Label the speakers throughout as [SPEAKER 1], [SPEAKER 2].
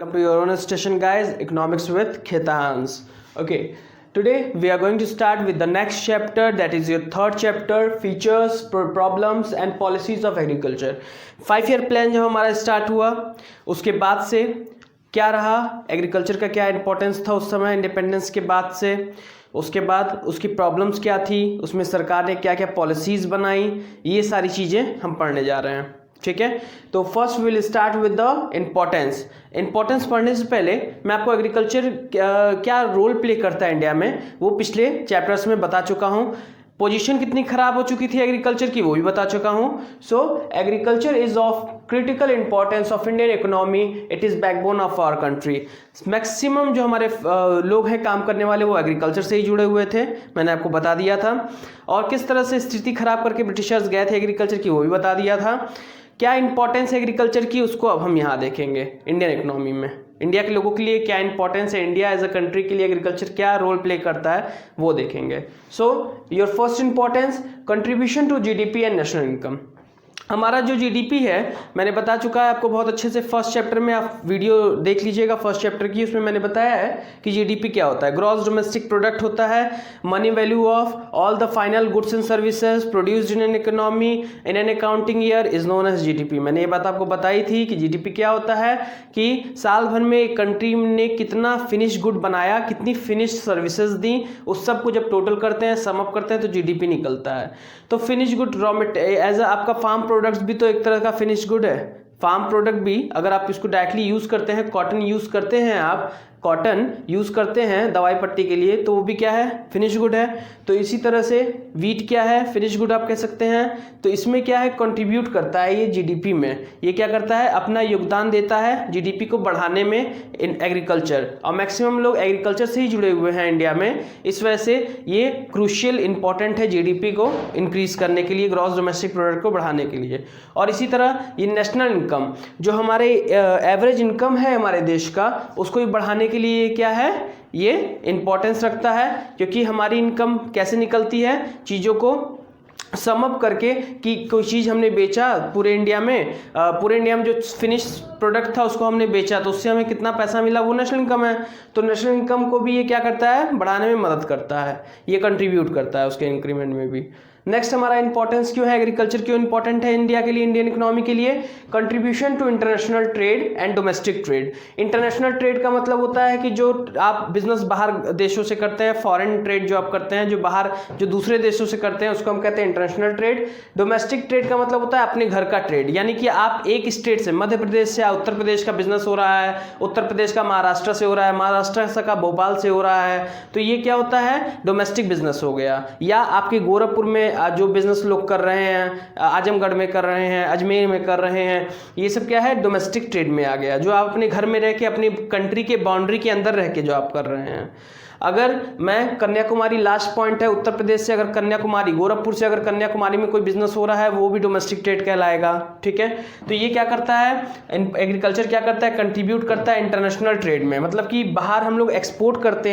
[SPEAKER 1] Welcome to your own station, guys. Economics with Khetans. Okay, today we are going to start with the next chapter, that is your third chapter, features, problems and policies of agriculture. 5 year plan जब हमारा start हुआ उसके बाद से क्या रहा, agriculture का क्या इंपॉर्टेंस था उस समय इंडिपेंडेंस के बाद से, उसके बाद उसकी प्रॉब्लम्स क्या थी, उसमें सरकार ने क्या क्या पॉलिसीज़ बनाई, ये सारी चीज़ें हम पढ़ने जा रहे हैं. ठीक है, तो first will start with the importance पढ़ने से पहले मैं आपको एग्रीकल्चर क्या रोल प्ले करता है इंडिया में वो पिछले चैप्टर्स में बता चुका हूँ. पोजीशन कितनी खराब हो चुकी थी एग्रीकल्चर की वो भी बता चुका हूँ. So agriculture is of critical importance of Indian economy, it is backbone of our country. Maximum जो हमारे लोग हैं काम करने वाले वो एग्रीकल्चर से ही जुड़े हुए थे, मैंने आपको बता दिया था. और किस तरह से स्थिति खराब करके ब्रिटिशर्स गए थे एग्रीकल्चर की वो भी बता दिया था. क्या इंपॉर्टेंस है एग्रीकल्चर की उसको अब हम यहाँ देखेंगे. इंडियन इकोनॉमी में इंडिया के लोगों के लिए क्या इंपॉर्टेंस है, इंडिया एज अ कंट्री के लिए एग्रीकल्चर क्या रोल प्ले करता है वो देखेंगे. So your first importance, contribution to GDP and national income. हमारा जो जीडीपी है मैंने बता चुका है आपको बहुत अच्छे से. फर्स्ट चैप्टर में आप वीडियो देख लीजिएगा फर्स्ट चैप्टर की, उसमें मैंने बताया है कि जीडीपी क्या होता है. ग्रॉस डोमेस्टिक प्रोडक्ट होता है, money value of all the final goods and services produced in an economy in an accounting year is known as GDP. मैंने ये बात आपको बताई थी कि जीडीपी क्या होता है कि साल भर में एक कंट्री ने कितना फिनिश गुड बनाया, कितनी फिनिश सर्विसेज दी, उस सब को जब टोटल करते हैं, सम अप करते हैं तो जीडीपी निकलता है. तो फिनिश गुड रॉ एज आपका फार्म प्रोडक्ट्स भी तो एक तरह का फिनिश गुड है. फार्म प्रोडक्ट भी अगर आप इसको डायरेक्टली यूज़ करते हैं, कॉटन यूज़ करते हैं, आप कॉटन यूज़ करते हैं दवाई पट्टी के लिए तो वो भी क्या है, फिनिश गुड है. तो इसी तरह से वीट क्या है, फिनिश गुड आप कह सकते हैं. तो इसमें क्या है, कंट्रीब्यूट करता है ये जीडीपी में. ये क्या करता है, अपना योगदान देता है जीडीपी को बढ़ाने में इन एग्रीकल्चर. और मैक्सिमम लोग एग्रीकल्चर से ही जुड़े हुए हैं इंडिया में, इस वजह से ये क्रूशियल इंपॉर्टेंट है जीडीपी को इंक्रीज करने के लिए, ग्रॉस डोमेस्टिक प्रोडक्ट को बढ़ाने के लिए. और इसी तरह ये नेशनल इनकम जो हमारे एवरेज इनकम है हमारे देश का, उसको भी बढ़ाने के लिए क्या है, ये इंपॉर्टेंस रखता है. क्योंकि हमारी इनकम कैसे निकलती है, चीज़ों को सम अप करके कि कोई चीज़ हमने बेचा पूरे इंडिया में जो फिनिश प्रोडक्ट था उसको हमने बेचा तो उससे हमें कितना पैसा मिला, वो नेशनल इनकम है. तो नेशनल इनकम को भी ये क्या करता है, बढ़ाने में मदद करता है, ये कंट्रीब्यूट करता है उसके इंक्रीमेंट में भी. नेक्स्ट हमारा इंपॉर्टेंस क्यों है, एग्रीकल्चर क्यों इंपॉर्टेंट है इंडिया के लिए, इंडियन इकोनॉमी के लिए. Contribution to international trade and domestic trade. International trade का मतलब होता है कि जो आप बिजनेस बाहर देशों से करते हैं, फॉरेन ट्रेड जो आप करते हैं, जो बाहर जो दूसरे देशों से करते हैं उसको हम कहते हैं इंटरनेशनल ट्रेड. डोमेस्टिक ट्रेड का मतलब होता है अपने घर का ट्रेड, यानी कि आप एक स्टेट से, मध्य प्रदेश से या उत्तर प्रदेश का बिजनेस हो रहा है, उत्तर प्रदेश का महाराष्ट्र से हो रहा है, महाराष्ट्र का भोपाल से हो रहा है, तो ये क्या होता है, डोमेस्टिक बिजनेस हो गया. या आपके गोरखपुर में जो बिजनेस लोग कर रहे हैं, आजमगढ़ में कर रहे हैं, अजमेर में कर रहे हैं, ये सब क्या है, डोमेस्टिक ट्रेड में आ गया. जो आप अपने घर में रह के, अपनी कंट्री के बाउंड्री के अंदर रह के जो आप कर रहे हैं. अगर मैं कन्याकुमारी लास्ट पॉइंट है, उत्तर प्रदेश से अगर कन्याकुमारी, गोरखपुर से अगर कन्याकुमारी में कोई बिजनेस हो रहा है वो भी डोमेस्टिक ट्रेड कहलाएगा. ठीक है, तो ये क्या करता है, एग्रीकल्चर क्या करता है, कंट्रीब्यूट करता है इंटरनेशनल ट्रेड में. मतलब कि बाहर हम लोग एक्सपोर्ट करते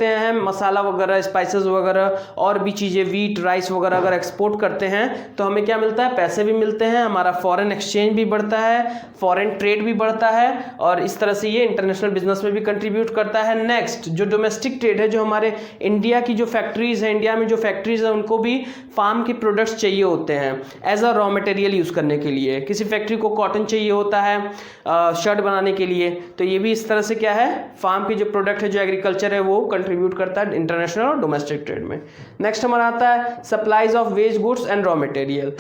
[SPEAKER 1] हैं मसाला वगैरह, स्पाइसेस वगैरह और भी चीज़ें, वीट राइस वगैरह अगर एक्सपोर्ट करते हैं तो हमें क्या मिलता है, पैसे भी मिलते हैं, हमारा फॉरेन एक्सचेंज भी बढ़ता है, फॉरेन ट्रेड भी बढ़ता है, और इस तरह से ये इंटरनेशनल बिजनेस में भी कंट्रीब्यूट करता है. नेक्स्ट जो डोमेस्टिक ट्रेड है, जो हमारे इंडिया की जो फैक्ट्रीज हैं, इंडिया में जो फैक्ट्रीज हैं उनको भी फार्म के प्रोडक्ट्स चाहिए होते हैं as a raw material use करने के लिए. किसी फैक्ट्री को कॉटन चाहिए होता है शर्ट बनाने के लिए, तो ये भी इस तरह से क्या है, फार्म के जो प्रोडक्ट है, जो एग्रीकल्चर है वो कंट्रीब्यूट करता है इंटरनेशनल और डोमेस्टिक ट्रेड में. नेक्स्ट हमारा आता है supplies of wage goods and raw material.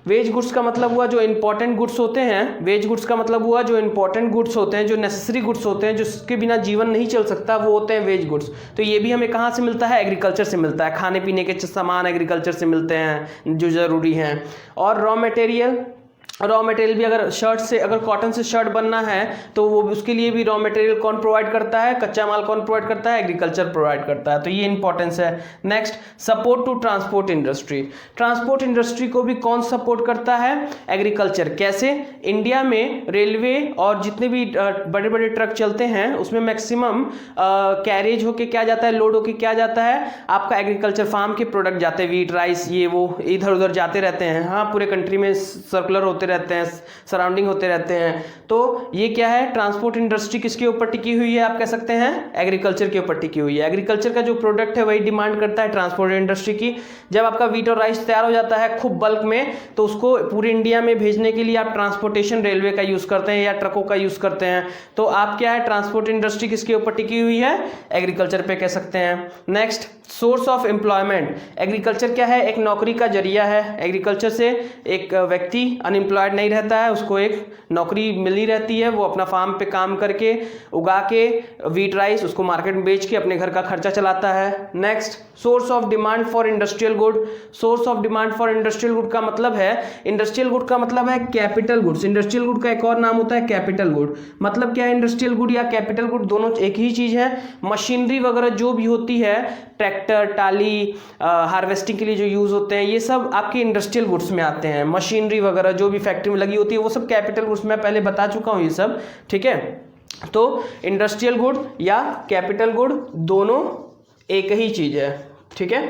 [SPEAKER 1] Wage goods का मतलब हुआ जो इंपॉर्टेंट गुड्स होते हैं, वेज गुड्स का मतलब हुआ जो इंपॉर्टेंट गुड्स होते हैं, जो नेसेसरी गुड्स होते हैं, जिसके बिना जीवन नहीं चल सकता, वो होते हैं वेज गुड्स. तो ये भी हमें कहाँ से मिलता है, एग्रीकल्चर से मिलता है. खाने पीने के सामान एग्रीकल्चर से मिलते हैं जो ज़रूरी हैं. और रॉ मटेरियल भी अगर शर्ट से, अगर कॉटन से शर्ट बनना है तो वो उसके लिए भी रॉ मटेरियल कौन प्रोवाइड करता है, कच्चा माल कौन प्रोवाइड करता है, एग्रीकल्चर प्रोवाइड करता है. तो ये इंपॉर्टेंस है. Next support to transport industry. Transport industry को भी कौन सपोर्ट करता है, एग्रीकल्चर. कैसे, इंडिया में रेलवे और जितने भी बड़े बड़े ट्रक चलते हैं उसमें मैक्सिमम कैरेज होके क्या जाता है, लोड होके क्या जाता है, आपका एग्रीकल्चर फार्म के प्रोडक्ट जाते हैं, वीट राइस ये वो इधर उधर जाते रहते हैं. हाँ, पूरे कंट्री में सर्कुलर होते होते रहते हैं, सराउंडिंग होते रहते हैं। तो ये क्या है, ट्रांसपोर्ट इंडस्ट्री किसके ऊपर टिकी हुई है, आप कह सकते हैं एग्रीकल्चर के ऊपर टिकी हुई है। एग्रीकल्चर का जो प्रोडक्ट है वही डिमांड करता है ट्रांसपोर्ट इंडस्ट्री की। जब आपका व्हीट और राइस तैयार हो जाता है खूब बल्क में, तो उसको पूरी इंडिया में भेजने के लिए आप ट्रांसपोर्टेशन रेलवे का यूज करते हैं या ट्रकों का यूज करते हैं। तो आप क्या है, ट्रांसपोर्ट इंडस्ट्री किसके ऊपर टिकी हुई है, एग्रीकल्चर पे कह सकते हैं। Next, source of employment. Agriculture क्या है, एक नौकरी का जरिया है। एग्रीकल्चर से एक व्यक्ति अनएम्प्लॉयड नहीं रहता है, उसको एक नौकरी मिली रहती है, वो अपना फार्म पे काम करके उगा के व्हीट राइस उसको मार्केट में बेच के अपने घर का खर्चा चलाता है। Next, source of demand for industrial good. Source of demand for industrial good का मतलब है, इंडस्ट्रियल गुड का मतलब है कैपिटल गुड्स। इंडस्ट्रियल गुड का एक और नाम होता है कैपिटल गुड। मतलब क्या है, इंडस्ट्रियल गुड या कैपिटल गुड दोनों एक ही चीज है। मशीनरी वगैरह जो भी होती है, ट्रैक्टर, टाली, हार्वेस्टिंग के लिए जो यूज होते हैं, ये सब आपके इंडस्ट्रियल गुड्स में आते हैं। मशीनरी वगैरह जो भी फैक्ट्री में लगी होती है वो सब कैपिटल गुड्स, मैं पहले बता चुका हूँ ये सब, ठीक है। तो इंडस्ट्रियल गुड या कैपिटल गुड दोनों एक ही चीज है, ठीक है।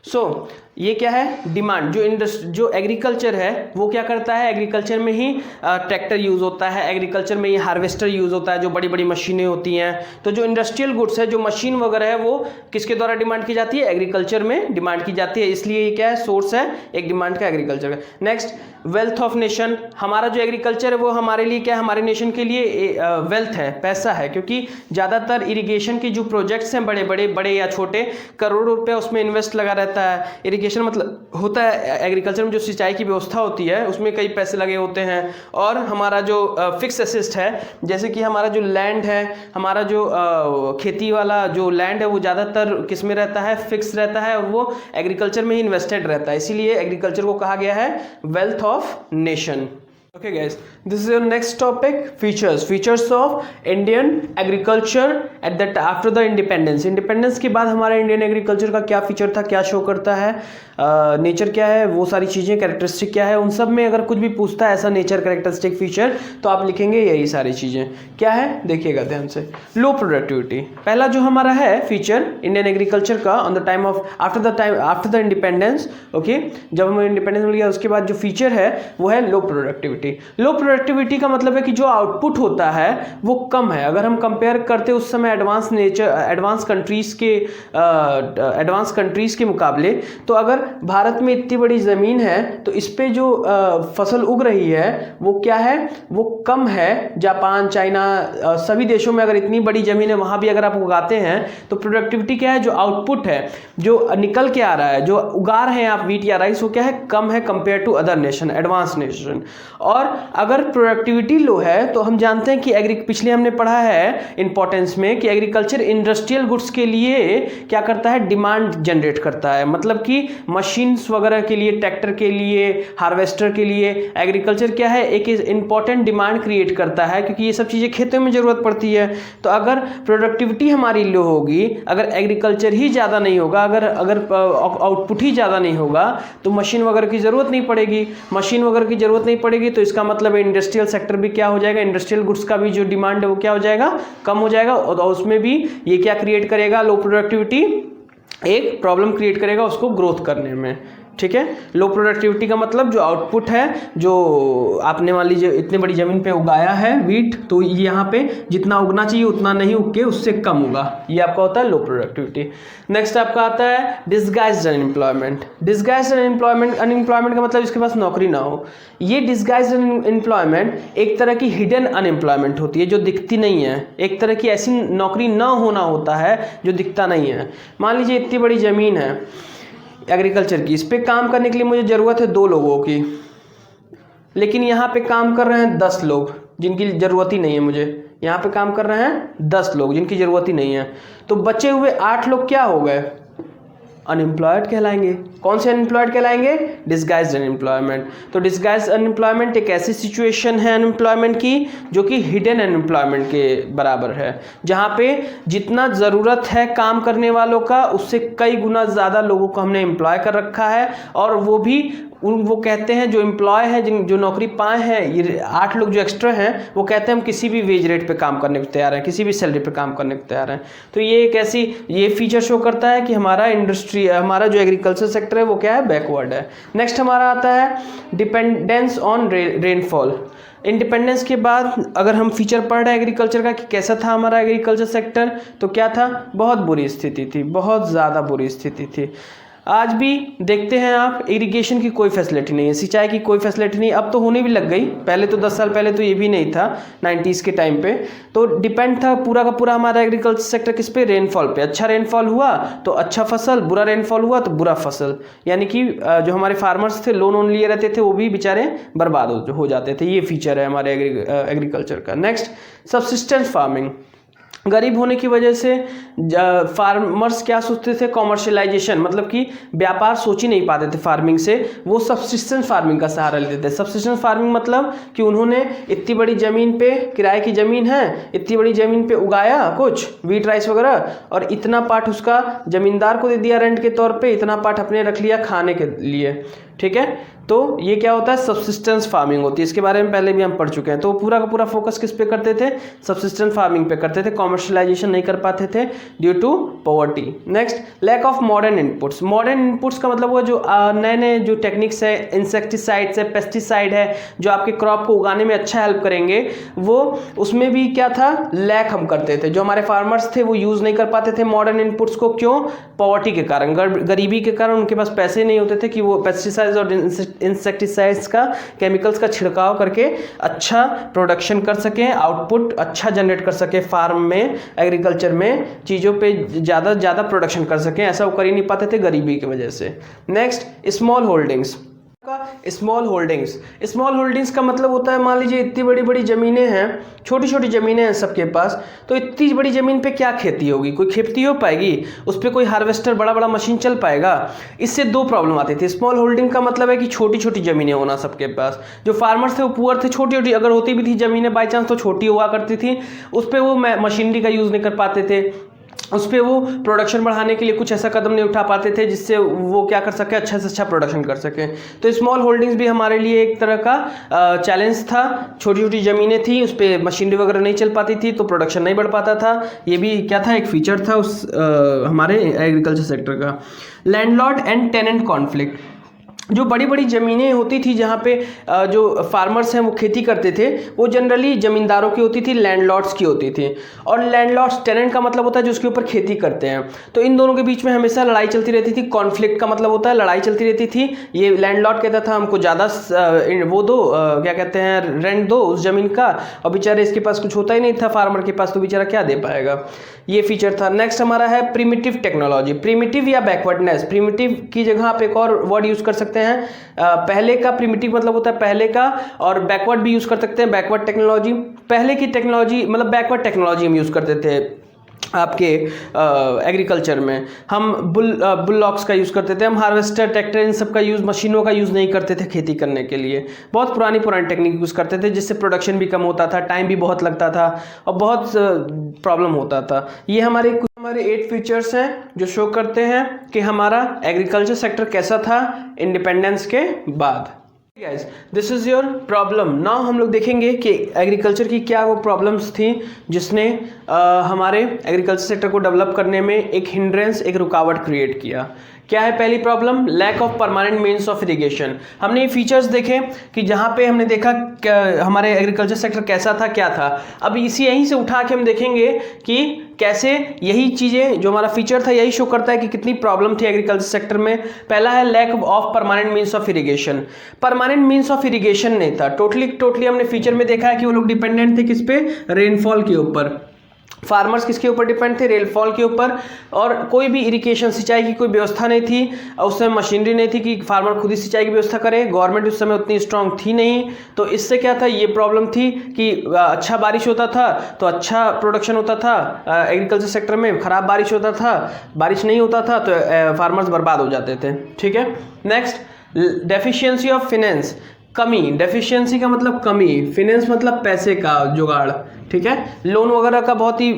[SPEAKER 1] सो ये क्या है, डिमांड। जो एग्रीकल्चर है वो क्या करता है, एग्रीकल्चर में ही ट्रैक्टर यूज़ होता है, एग्रीकल्चर में ही हार्वेस्टर यूज़ होता है, जो बड़ी बड़ी मशीनें होती हैं। तो जो इंडस्ट्रियल गुड्स है, जो मशीन वगैरह है, वो किसके द्वारा डिमांड की जाती है, एग्रीकल्चर में डिमांड की जाती है। इसलिए ये क्या है, सोर्स है एक डिमांड का एग्रीकल्चर का। Next, wealth of nation. हमारा जो एग्रीकल्चर है वो हमारे लिए क्या है, हमारे नेशन के लिए वेल्थ है, पैसा है, क्योंकि ज़्यादातर इरिगेशन के जो प्रोजेक्ट्स हैं बड़े या छोटे, करोड़ों रुपये उसमें इन्वेस्ट लगा रहता है। इरिगेशन मतलब होता है एग्रीकल्चर में जो सिंचाई की व्यवस्था होती है उसमें कई पैसे लगे होते हैं। और हमारा जो फिक्स असिस्ट है, जैसे कि हमारा जो लैंड है, हमारा जो खेती वाला जो लैंड है वो ज़्यादातर किस में रहता है, फिक्स रहता है, और वो एग्रीकल्चर में ही इन्वेस्टेड रहता है। इसीलिए एग्रीकल्चर को कहा गया है wealth of nation. Okay guys, this is your next topic, features of Indian agriculture at that after the independence के बाद हमारा इंडियन एग्रीकल्चर का क्या फीचर था, क्या शो करता है, नेचर क्या है, वो सारी चीज़ें, कैरेक्टरिस्टिक क्या है, उन सब में अगर कुछ भी पूछता है ऐसा नेचर, कैरेक्टरिस्टिक, फीचर, तो आप लिखेंगे यही सारी चीज़ें। क्या है देखिएगा ध्यान से। लो प्रोडक्टिविटी, पहला जो हमारा है फीचर इंडियन एग्रीकल्चर का on the time of after the independence, okay, जब हमें इंडिपेंडेंस मिल गया उसके बाद जो फीचर है वो है लो प्रोडक्टिविटी। लो प्रोडक्टिविटी का मतलब है कि जो आउटपुट होता है वो कम है। अगर हम कंपेयर करते उस समय एडवांस कंट्रीज के मुकाबले, तो अगर भारत में इतनी बड़ी ज़मीन है तो इस पे जो फसल उग रही है वो क्या है, वो कम है। जापान, चाइना, सभी देशों में अगर इतनी बड़ी ज़मीन है वहाँ भी अगर आप उगाते हैं तो प्रोडक्टिविटी क्या है, जो आउटपुट है, जो निकल के आ रहा है, जो उगा रहे हैं आप व्हीट या राइस, वो क्या है, कम है compare to other nation, advance nation. और अगर प्रोडक्टिविटी लो है तो हम जानते हैं कि पिछले हमने पढ़ा है इंपॉर्टेंस में कि एग्रीकल्चर इंडस्ट्रियल गुड्स के लिए क्या करता है, डिमांड जनरेट करता है। मतलब कि मशीन्स वगैरह के लिए, ट्रैक्टर के लिए, हार्वेस्टर के लिए एग्रीकल्चर क्या है, एक इंपॉर्टेंट डिमांड क्रिएट करता है, क्योंकि ये सब चीज़ें खेतों में ज़रूरत पड़ती है। तो अगर प्रोडक्टिविटी हमारी लो होगी, अगर एग्रीकल्चर ही ज़्यादा नहीं होगा, अगर आउटपुट ही ज़्यादा नहीं होगा, तो मशीन वगैरह की ज़रूरत नहीं पड़ेगी। मशीन वगैरह की ज़रूरत नहीं पड़ेगी तो इसका मतलब इंडस्ट्रियल सेक्टर भी क्या हो जाएगा, इंडस्ट्रियल गुड्स का भी जो डिमांड है वो क्या हो जाएगा, कम हो जाएगा। और उसमें भी ये क्या क्रिएट करेगा, लो प्रोडक्टिविटी एक प्रॉब्लम क्रिएट करेगा उसको ग्रोथ करने में। ठीक है, लो प्रोडक्टिविटी का मतलब जो आउटपुट है, जो आपने मान लीजिए इतनी बड़ी ज़मीन पे उगाया है व्हीट, तो यहाँ पे जितना उगना चाहिए उतना नहीं उग के उससे कम उगा, ये आपका होता है लो प्रोडक्टिविटी। नेक्स्ट आपका आता है डिसगाइज्ड अनएम्प्लॉयमेंट। डिसगाइज्ड अनएम्प्लॉयमेंट का मतलब इसके पास नौकरी ना हो। ये डिसगाइज्ड अनएम्प्लॉयमेंट एक तरह की हिडन अनएम्प्लॉयमेंट होती है जो दिखती नहीं है। एक तरह की ऐसी नौकरी ना होना होता है जो दिखता नहीं है। मान लीजिए इतनी बड़ी ज़मीन है एग्रीकल्चर की, इस पे काम करने के लिए मुझे ज़रूरत है 2 लोगों की, लेकिन यहाँ पे काम कर रहे हैं 10 लोग जिनकी ज़रूरत ही नहीं है मुझे। यहाँ पे काम कर रहे हैं 10 लोग जिनकी ज़रूरत ही नहीं है, तो बचे हुए 8 लोग क्या हो गए, अनएम्प्लॉयड कहलाएंगे। कौन से अनएम्प्लॉयड कहलाएंगे, डिसगाइज्ड अनएम्प्लॉयमेंट। तो डिसगाइज्ड अनएम्प्लॉयमेंट एक ऐसी सिचुएशन है अनएम्प्लॉयमेंट की जो कि हिडन अनएम्प्लॉयमेंट के बराबर है, जहाँ पे जितना ज़रूरत है काम करने वालों का उससे कई गुना ज़्यादा लोगों को हमने एम्प्लॉय कर रखा है, और वो भी वो कहते हैं जो एम्प्लॉय हैं जिन जो नौकरी पाए हैं, ये 8 लोग जो एक्स्ट्रा हैं, वो कहते हैं हम किसी भी वेज रेट पे काम करने को तैयार हैं, किसी भी सैलरी पे काम करने को तैयार हैं। तो ये एक ऐसी ये फीचर शो करता है कि हमारा इंडस्ट्री, हमारा जो एग्रीकल्चर सेक्टर है वो क्या है, बैकवर्ड है। नेक्स्ट हमारा आता है डिपेंडेंस ऑन रेनफॉल। इंडिपेंडेंस के बाद अगर हम फीचर पढ़ रहे हैं एग्रीकल्चर का कि कैसा था हमारा एग्रीकल्चर सेक्टर, तो क्या था, बहुत बुरी स्थिति थी, बहुत ज़्यादा बुरी स्थिति थी। आज भी देखते हैं आप, इरिगेशन की कोई फैसिलिटी नहीं है, सिंचाई की कोई फैसिलिटी नहीं, अब तो होने भी लग गई, पहले तो 10 साल पहले तो ये भी नहीं था 90s के टाइम पे। तो डिपेंड था पूरा का पूरा हमारा एग्रीकल्चर सेक्टर किस पे, रेनफॉल पे। अच्छा रेनफॉल हुआ तो अच्छा फसल, बुरा रेनफॉल हुआ तो बुरा फसल, यानी कि जो हमारे फार्मर्स थे, लोन वोन लिए रहते थे, वो भी बेचारे बर्बाद हो जाते थे। ये फीचर है हमारे एग्रीकल्चर का। Next subsistence farming. गरीब होने की वजह से फार्मर्स क्या सोचते थे, कॉमर्शियलाइजेशन, मतलब कि व्यापार सोच ही नहीं पाते थे फार्मिंग से, वो सब्सिस्टेंस फार्मिंग का सहारा लेते थे। सब्सिस्टेंस फार्मिंग मतलब कि उन्होंने इतनी बड़ी ज़मीन पे, किराए की ज़मीन है, इतनी बड़ी ज़मीन पे उगाया कुछ वीट राइस वगैरह, और इतना पार्ट उसका ज़मींदार को दे दिया रेंट के तौर पे, इतना पार्ट अपने रख लिया खाने के लिए, ठीक है। तो ये क्या होता है, सब्सिस्टेंस फार्मिंग होती है। इसके बारे में पहले भी हम पढ़ चुके हैं। तो पूरा का पूरा फोकस किस पे करते थे, सब्सिस्टेंस फार्मिंग पे करते थे, कॉमर्शियलाइजेशन नहीं कर पाते थे due to poverty. Next lack of modern inputs. Modern inputs का मतलब वो जो नए नए जो टेक्निक्स है, इंसेक्टिसाइड्स है, पेस्टिसाइड है, जो आपके क्रॉप को उगाने में अच्छा हेल्प करेंगे, वो उसमें भी क्या था, लैक हम करते थे। जो हमारे फार्मर्स थे वो यूज़ नहीं कर पाते थे मॉडर्न इनपुट्स को, क्यों, पॉवर्टी के कारण, गरीबी के कारण उनके पास पैसे नहीं होते थे कि वो पेस्टिसाइड्स और इंसेक्टिसाइड्स का, केमिकल्स का छिड़काव करके अच्छा प्रोडक्शन कर सकें, आउटपुट अच्छा जनरेट कर सके फार्म में, एग्रीकल्चर में चीज़ों पे ज़्यादा प्रोडक्शन कर सकें। ऐसा वो कर ही नहीं पाते थे गरीबी की वजह से। Next small holdings. Small holdings का मतलब होता है, मान लीजिए इतनी बड़ी बड़ी ज़मीनें हैं, छोटी छोटी ज़मीनें हैं सबके पास, तो इतनी बड़ी ज़मीन पे क्या खेती होगी, कोई खेती हो पाएगी, उस पर कोई हार्वेस्टर बड़ा बड़ा मशीन चल पाएगा। इससे 2 प्रॉब्लम आती थी। स्मॉल होल्डिंग का मतलब है कि छोटी छोटी ज़मीनें होना सबके पास। जो फार्मर्स थे वो पुअर थे, छोटी छोटी अगर होती भी थी ज़मीनें बाई चांस तो छोटी हुआ करती थी, उस पर वो मशीनरी का यूज़ नहीं कर पाते थे, उस पर वो प्रोडक्शन बढ़ाने के लिए कुछ ऐसा कदम नहीं उठा पाते थे जिससे वो क्या कर सके, अच्छा से अच्छा प्रोडक्शन कर सके। तो स्मॉल होल्डिंग्स भी हमारे लिए एक तरह का चैलेंज था। छोटी छोटी ज़मीनें थी, उस पर मशीनरी वगैरह नहीं चल पाती थी, तो प्रोडक्शन नहीं बढ़ पाता था। ये भी क्या था, एक फीचर था उस हमारे एग्रीकल्चर सेक्टर का। Landlord and tenant conflict. जो बड़ी बड़ी ज़मीनें होती थी जहाँ पे जो फार्मर्स हैं वो खेती करते थे, वो जनरली ज़मींदारों की होती थी, लैंडलॉर्ड्स की होती थी। और लैंडलॉर्ड्स, टेनेंट का मतलब होता है जो उसके ऊपर खेती करते हैं। तो इन दोनों के बीच में हमेशा लड़ाई चलती रहती थी। कॉन्फ्लिक्ट का मतलब होता है लड़ाई चलती रहती थी। ये लैंडलॉर्ड कहता था हमको ज़्यादा वो दो, क्या कहते हैं, रेंट दो उस ज़मीन का, और बेचारे इसके पास कुछ होता ही नहीं था फार्मर के पास, तो बेचारा क्या दे पाएगा। ये फीचर था। नेक्स्ट हमारा है प्रिमिटिव टेक्नोलॉजी। प्रिमिटिव या बैकवर्डनेस। प्रिमिटिव की जगह आप एक और वर्ड यूज़ कर सकते हैं। पहले का प्रिमिटिव मतलब होता है पहले का, और बैकवर्ड भी यूज़ कर सकते हैं, बैकवर्ड टेक्नोलॉजी। पहले की टेक्नोलॉजी मतलब बैकवर्ड टेक्नोलॉजी हम यूज़ करते थे आपके एग्रीकल्चर में। हम बुललॉक्स का यूज़ करते थे, हम हार्वेस्टर, ट्रैक्टर, इन सब का यूज़, मशीनों का यूज़ नहीं करते थे खेती करने के लिए। बहुत पुरानी टेक्निक यूज़ करते थे, जिससे प्रोडक्शन भी कम होता था, टाइम भी बहुत लगता था, और बहुत प्रॉब्लम होता था। ये हमारे 8 फीचर्स हैं जो शो करते हैं कि हमारा एग्रीकल्चर सेक्टर कैसा था इंडिपेंडेंस के बाद। Guys, this is your problem. Now हम लोग देखेंगे कि एग्रीकल्चर की क्या वो प्रॉब्लम्स थी जिसने हमारे एग्रीकल्चर सेक्टर को डेवलप करने में एक हिंड्रेंस, एक रुकावट क्रिएट किया। क्या है पहली problem, lack of permanent means of irrigation. हमने ये फीचर्स देखे कि जहाँ पे हमने देखा हमारे एग्रीकल्चर सेक्टर कैसा था, क्या था। अब इसी यहीं से उठा के हम देखेंगे कि कैसे यही चीज़ें, जो हमारा फीचर था यही शो करता है कि कितनी प्रॉब्लम थी एग्रीकल्चर सेक्टर में। पहला है lack of permanent means of irrigation. Permanent means of irrigation नहीं था। टोटली हमने फीचर में देखा है कि वो लोग डिपेंडेंट थे किस पे, रेनफॉल के ऊपर। फार्मर्स किसके ऊपर डिपेंड थे, रेनफॉल के ऊपर। और कोई भी इरिगेशन, सिंचाई की कोई व्यवस्था नहीं थी, और उस समय मशीनरी नहीं थी कि फार्मर खुद ही सिंचाई की व्यवस्था करे। गवर्नमेंट उस समय उतनी स्ट्रांग थी नहीं, तो इससे क्या था, ये प्रॉब्लम थी कि अच्छा बारिश होता था तो अच्छा प्रोडक्शन होता था एग्रीकल्चर सेक्टर में, ख़राब बारिश होता था, बारिश नहीं होता था तो फार्मर्स बर्बाद हो जाते थे। ठीक है। नेक्स्ट डेफिशिएंसी ऑफ फिनेंस, कमी। डेफिशिएंसी का मतलब कमी, फिनेंस मतलब पैसे का जुगाड़। ठीक है। लोन वगैरह का बहुत ही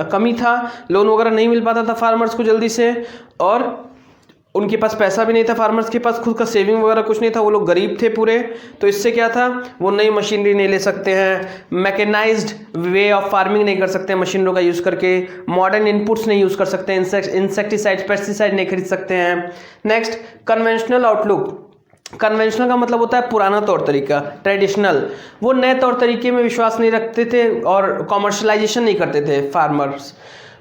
[SPEAKER 1] कमी था, लोन वगैरह नहीं मिल पाता था फार्मर्स को जल्दी से, और उनके पास पैसा भी नहीं था, फार्मर्स के पास खुद का सेविंग वगैरह कुछ नहीं था, वो लोग गरीब थे पूरे। तो इससे क्या था, वो नई मशीनरी नहीं ले सकते हैं, मैकेनाइज्ड वे ऑफ फार्मिंग नहीं कर सकते हैं मशीनरों का यूज़ करके, मॉडर्न इनपुट्स नहीं यूज़ कर सकते हैं, इंसेक्टिसाइड पेस्टिसाइड नहीं खरीद सकते हैं। Next, conventional outlook. कन्वेंशनल का मतलब होता है पुराना तौर तरीका, ट्रेडिशनल। वो नए तौर तरीके में विश्वास नहीं रखते थे और कॉमर्शलाइजेशन नहीं करते थे फार्मर्स।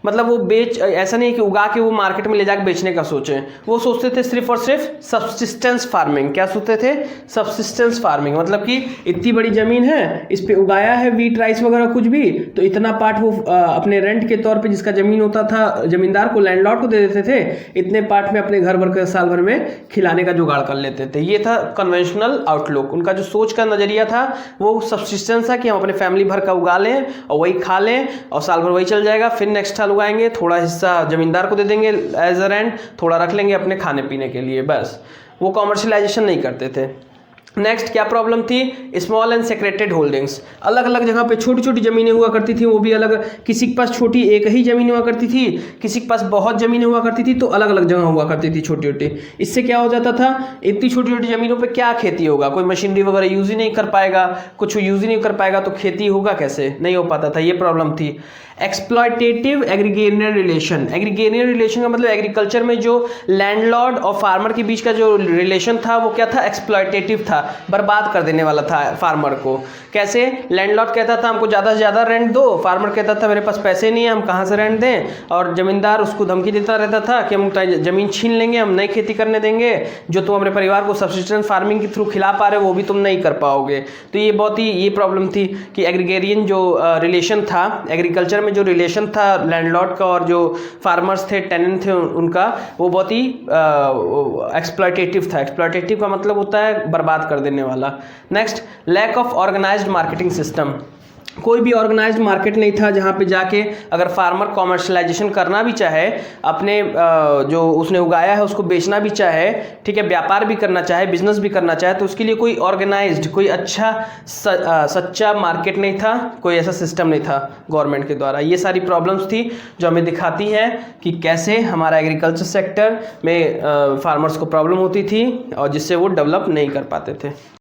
[SPEAKER 1] मतलब वो ऐसा नहीं कि उगा के वो मार्केट में ले जाकर बेचने का सोचें, वो सोचते थे सिर्फ और सिर्फ सब्सिस्टेंस फार्मिंग। क्या सोचते थे? सब्सिस्टेंस फार्मिंग, मतलब कि इतनी बड़ी ज़मीन है, इस पे उगाया है वीट राइस वगैरह कुछ भी, तो इतना पार्ट वो अपने रेंट के तौर पे जिसका ज़मीन होता था जमींदार को, लैंडलॉर्ड को दे देते थे, इतने पार्ट में अपने घर भर के साल भर में खिलाने का जुगाड़ कर लेते थे। ये था कन्वेंशनल आउटलुक। उनका जो सोच का नज़रिया था वो सब्सिस्टेंस था कि हम अपने फैमिली भर का उगा लें और वही खा लें और साल भर वही चल जाएगा, फिर नेक्स्ट साल उगाएंगे, थोड़ा हिस्सा जमींदार को दे देंगे एज अ रेंट, थोड़ा रख लेंगे अपने खाने पीने के लिए, बस। वो कॉमर्शियलाइजेशन नहीं करते थे। नेक्स्ट क्या प्रॉब्लम थी? Small and secreted holdings. अलग अलग जगह पे छोटी छोटी ज़मीनें हुआ करती थी, वो भी अलग, किसी के पास छोटी एक ही ज़मीन हुआ करती थी, किसी के पास बहुत ज़मीनें हुआ करती थी, तो अलग अलग जगह हुआ करती थी छोटी छोटी। इससे क्या हो जाता था, इतनी छोटी छोटी ज़मीनों पे क्या खेती होगा, कोई मशीनरी वगैरह यूज़ ही नहीं कर पाएगा, कुछ यूज़ ही नहीं कर पाएगा, तो खेती होगा कैसे? नहीं हो पाता था, ये प्रॉब्लम थी। Exploitative agrarian relation. Agrarian relation का मतलब एग्रीकल्चर में जो लैंडलॉर्ड और फार्मर के बीच का जो रिलेशन था वो क्या था? एक्सप्लॉयटेटिव था, बर्बाद कर देने वाला था फार्मर को। कैसे? लैंडलॉर्ड कहता था हमको ज़्यादा से ज़्यादा रेंट दो, फार्मर कहता था मेरे पास पैसे नहीं है, हम कहाँ से रेंट दें, और ज़मींदार उसको धमकी देता रहता था कि हम ज़मीन छीन लेंगे, हम नई खेती करने देंगे, जो तुम अपने परिवार को सब्सिस्टेंस फार्मिंग के थ्रू खिला पा रहे हो वो भी तुम नहीं कर पाओगे। तो ये बहुत ही ये प्रॉब्लम थी कि एग्रीगेरियन जो रिलेशन था, एग्रीकल्चर में जो रिलेशन था लैंडलॉर्ड का और जो फार्मर्स थे, टेनेंट थे उनका, वो बहुत ही एक्सप्लॉयटेटिव था। एक्सप्लॉयटेटिव का मतलब होता है बर्बाद कर देने वाला। Next, lack of organised marketing system. कोई भी ऑर्गेनाइज्ड मार्केट नहीं था जहाँ पे जाके अगर फार्मर कॉमर्शलाइजेशन करना भी चाहे, अपने जो उसने उगाया है उसको बेचना भी चाहे, ठीक है, व्यापार भी करना चाहे, बिजनेस भी करना चाहे, तो उसके लिए कोई ऑर्गेनाइज्ड, कोई अच्छा सच्चा मार्केट नहीं था, कोई ऐसा सिस्टम नहीं था गवर्नमेंट के द्वारा। ये सारी प्रॉब्लम्स थी जो हमें दिखाती है कि कैसे हमारा एग्रीकल्चर सेक्टर में फार्मर्स को प्रॉब्लम होती थी और जिससे वो डेवलप नहीं कर पाते थे।